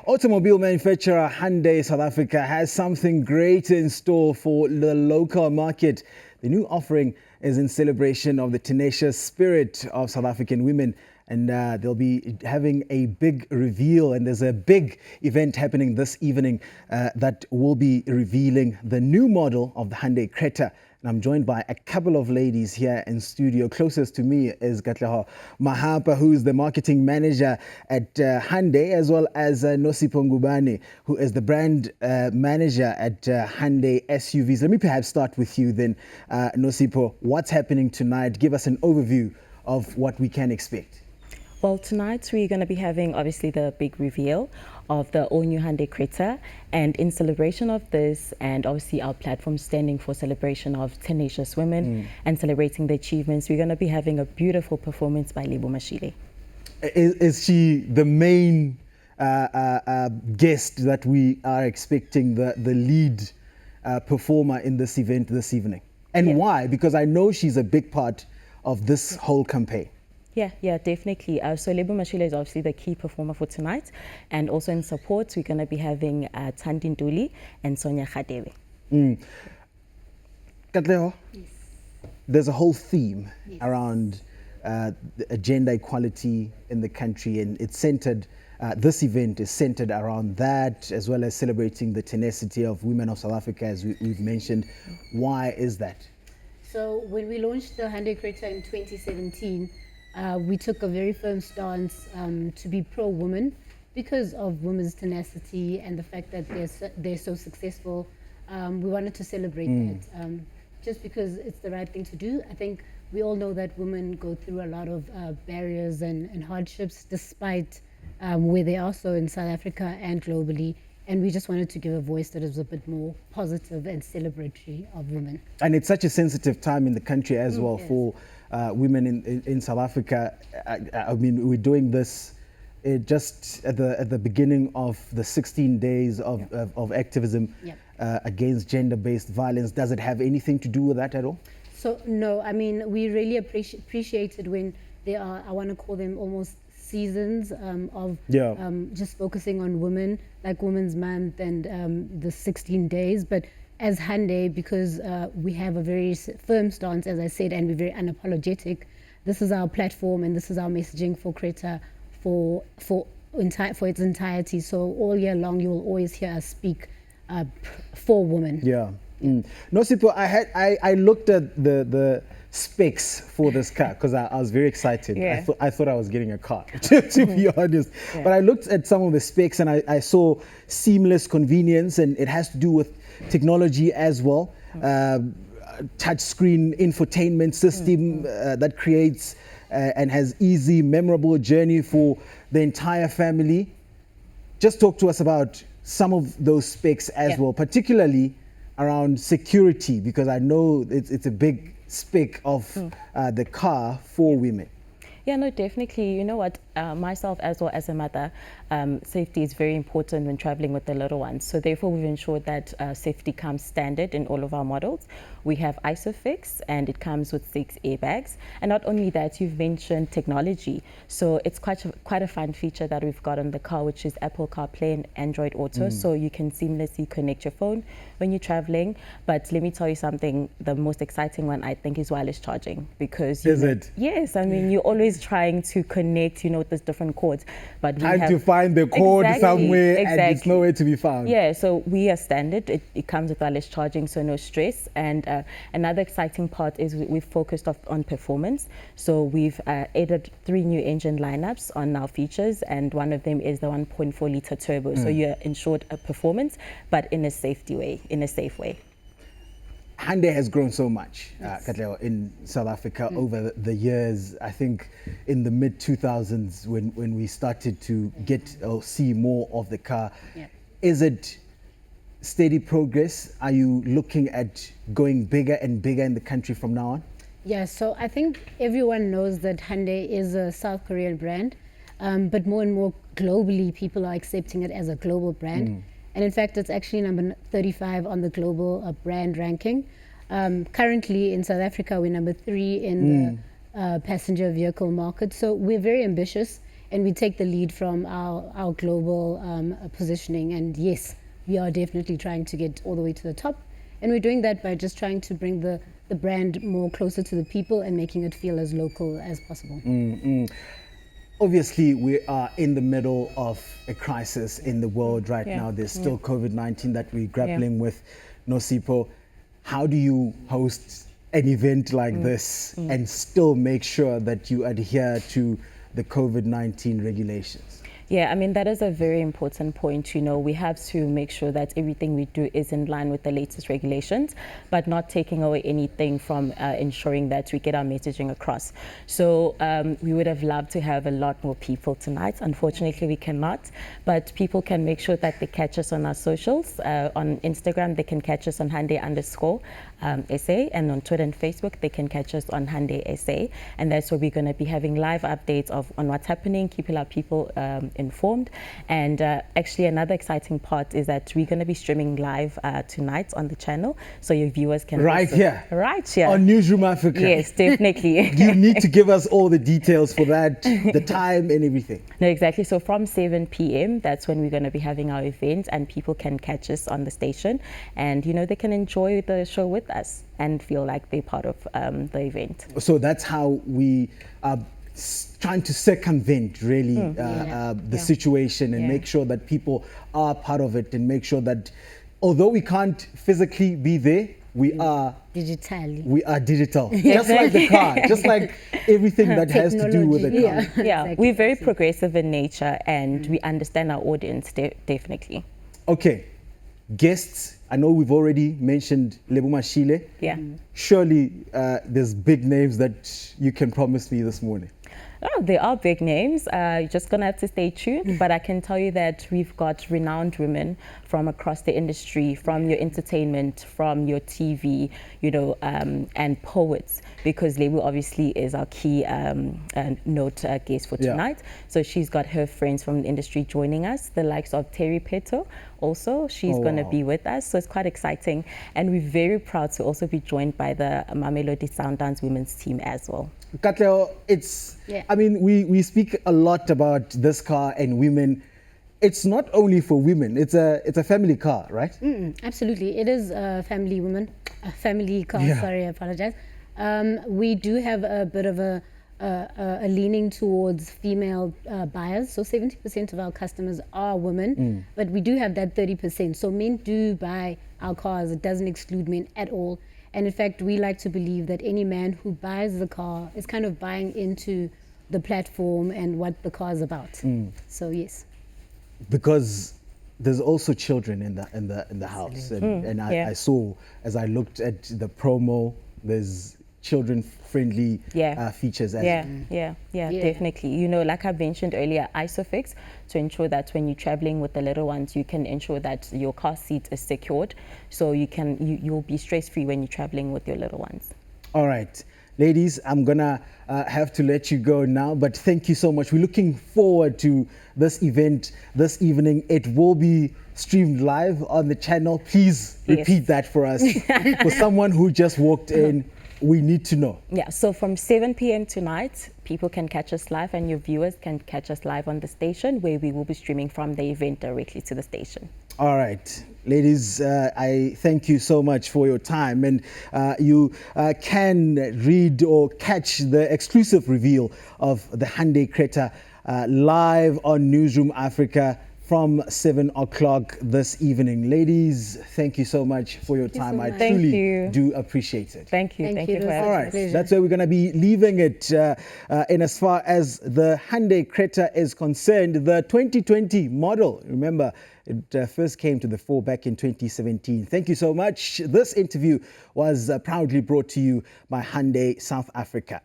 Automobile manufacturer Hyundai South Africa has something great in store for the local market. The new offering is in celebration of the tenacious spirit of South African women, and they'll be having a big reveal, and there's a big event happening this evening that will be revealing the new model of the Hyundai Creta. And I'm joined by a couple of ladies here in studio. Closest to me is Katleho Mahapa, who's the marketing manager at Hyundai, as well as Nosipho Ngubane, who is the brand manager at Hyundai SUVs. Let me perhaps start with you then, Nosipho. What's happening tonight? Give us an overview of what we can expect. Well, tonight we're going to be having obviously the big reveal of the all-new Hyundai Creta, and in celebration of this, and obviously our platform standing for celebration of tenacious women and celebrating the achievements, we're going to be having a beautiful performance by Lebo Mashile. Is she the main guest that we are expecting, the lead performer in this event this evening? And why? Because I know she's a big part of this whole campaign. Yeah, definitely. So Lebo Mashile is obviously the key performer for tonight, and also in support we're going to be having Thandi Ntuli and Sonia Khadebe. Katleho, there's a whole theme around gender equality in the country, and it's centered. This event is centered around that, as well as celebrating the tenacity of women of South Africa, as we've mentioned. Why is that? So when we launched the Hyundai Creta in 2017, we took a very firm stance to be pro-woman because of women's tenacity and the fact that they're so successful. We wanted to celebrate that just because it's the right thing to do. I think we all know that women go through a lot of barriers and hardships despite where they are, so in South Africa and globally. And we just wanted to give a voice that is a bit more positive and celebratory of women. And it's such a sensitive time in the country as well for women in South Africa. I mean, we're doing this just at the beginning of the 16 days of activism against gender-based violence. Does it have anything to do with that at all? So no, I mean, we really appreciate it when there are, I want to call them almost seasons of just focusing on women, like Women's Month and the 16 days. But as Hyundai, because we have a very firm stance, as I said, and we're very unapologetic, this is our platform and this is our messaging for Creta for its entirety. So all year long, you will always hear us speak for women. Nosipho, I looked at the specs for this car because I was very excited. I thought I was getting a car, to be honest. But I looked at some of the specs and I saw seamless convenience, and it has to do with technology as well. Touchscreen infotainment system that creates and has easy, memorable journey for the entire family. Just talk to us about some of those specs as well, particularly around security, because I know it's a big spec of the car for women. Yeah, no, definitely. You know what, myself as well as a mother, safety is very important when traveling with the little ones. So therefore we've ensured that safety comes standard in all of our models. We have ISOFIX, and it comes with 6 airbags. And not only that, you've mentioned technology. So it's quite a fun feature that we've got on the car, which is Apple CarPlay and Android Auto. So you can seamlessly connect your phone when you're traveling. But let me tell you something, the most exciting one I think is wireless charging, because yes, I mean, you're always trying to connect, with those different cords, but trying to find the cord somewhere and it's nowhere to be found. Yeah, so we are standard. It comes with wireless charging, so no stress. And another exciting part is we've focused on performance. So we've added 3 new engine lineups on our features, and one of them is the 1.4 liter turbo. So you're ensured a performance, but in a safe way. Hyundai has grown so much, Katleho, in South Africa over the years. I think in the mid-2000s when we started to get or see more of the car. Is it steady progress? Are you looking at going bigger and bigger in the country from now on? Yeah, so I think everyone knows that Hyundai is a South Korean brand, but more and more globally, people are accepting it as a global brand. And in fact, it's actually number 35 on the global brand ranking. Currently in South Africa, we're number 3 in the passenger vehicle market. So we're very ambitious, and we take the lead from our global positioning. And yes, we are definitely trying to get all the way to the top. And we're doing that by just trying to bring the brand more closer to the people and making it feel as local as possible. Obviously, we are in the middle of a crisis in the world right now. There's still COVID-19 that we're grappling with. Nosipo, how do you host an event like this and still make sure that you adhere to the COVID-19 regulations? Yeah, I mean, that is a very important point. You know, we have to make sure that everything we do is in line with the latest regulations, but not taking away anything from ensuring that we get our messaging across. So we would have loved to have a lot more people tonight. Unfortunately, we cannot, but people can make sure that they catch us on our socials. On Instagram, they can catch us on Hyundai_SA, and on Twitter and Facebook, they can catch us on Hyundai SA. And that's where we're going to be having live updates on what's happening, keeping our people informed. And actually another exciting part is that we're going to be streaming live tonight on the channel, so your viewers can right here on Newsroom Africa. Yes, definitely. You need to give us all the details for that, the time and everything. No, exactly. So from 7 p.m. that's when we're going to be having our event, and people can catch us on the station, and you know, they can enjoy the show with us and feel like they're part of the event. So that's how we are trying to circumvent really the situation and make sure that people are part of it, and make sure that although we can't physically be there, we are digitally. We are digital, just like the car, just like everything that has to do with the car. Yeah, Exactly. We're very progressive in nature, and we understand our audience definitely. Okay, guests. I know we've already mentioned Lebo Mashile. Yeah. Surely there's big names that you can promise me this morning. Oh, they are big names. You're just going to have to stay tuned. But I can tell you that we've got renowned women from across the industry, from your entertainment, from your TV, you know, and poets, because Lebu obviously is our key guest for tonight. So she's got her friends from the industry joining us, the likes of Terry Peto. Also, she's going to be with us. So it's quite exciting. And we're very proud to also be joined by the Mamelodi Sundowns women's team as well. Katlego, I mean, we speak a lot about this car and women. It's not only for women, it's a family car, right? Absolutely, it is a family car, sorry, I apologize. We do have a bit of a leaning towards female buyers. So 70% of our customers are women, but we do have that 30%. So men do buy our cars. It doesn't exclude men at all. And in fact, we like to believe that any man who buys the car is kind of buying into the platform and what the car is about. So yes. Because there's also children in the house, and I saw, as I looked at the promo, there's children-friendly features as well. Yeah, definitely. You know, like I mentioned earlier, ISOFIX, to ensure that when you're traveling with the little ones, you can ensure that your car seat is secured, so you'll be stress-free when you're traveling with your little ones. All right. Ladies, I'm gonna have to let you go now, but thank you so much. We're looking forward to this event this evening. It will be streamed live on the channel. Please repeat that for us. For someone who just walked in, we need to know. Yeah, so from 7 p.m. tonight, people can catch us live, and your viewers can catch us live on the station, where we will be streaming from the event directly to the station. All right. Ladies, I thank you so much for your time, and you can read or catch the exclusive reveal of the Hyundai Creta live on Newsroom Africa from 7 o'clock this evening. Ladies, thank you so much for your time. I truly do appreciate it. Thank you. Thank you for having us. All right, that's where we're going to be leaving it in as far as the Hyundai Creta is concerned. The 2020 model, remember, it first came to the fore back in 2017. Thank you so much. This interview was proudly brought to you by Hyundai South Africa.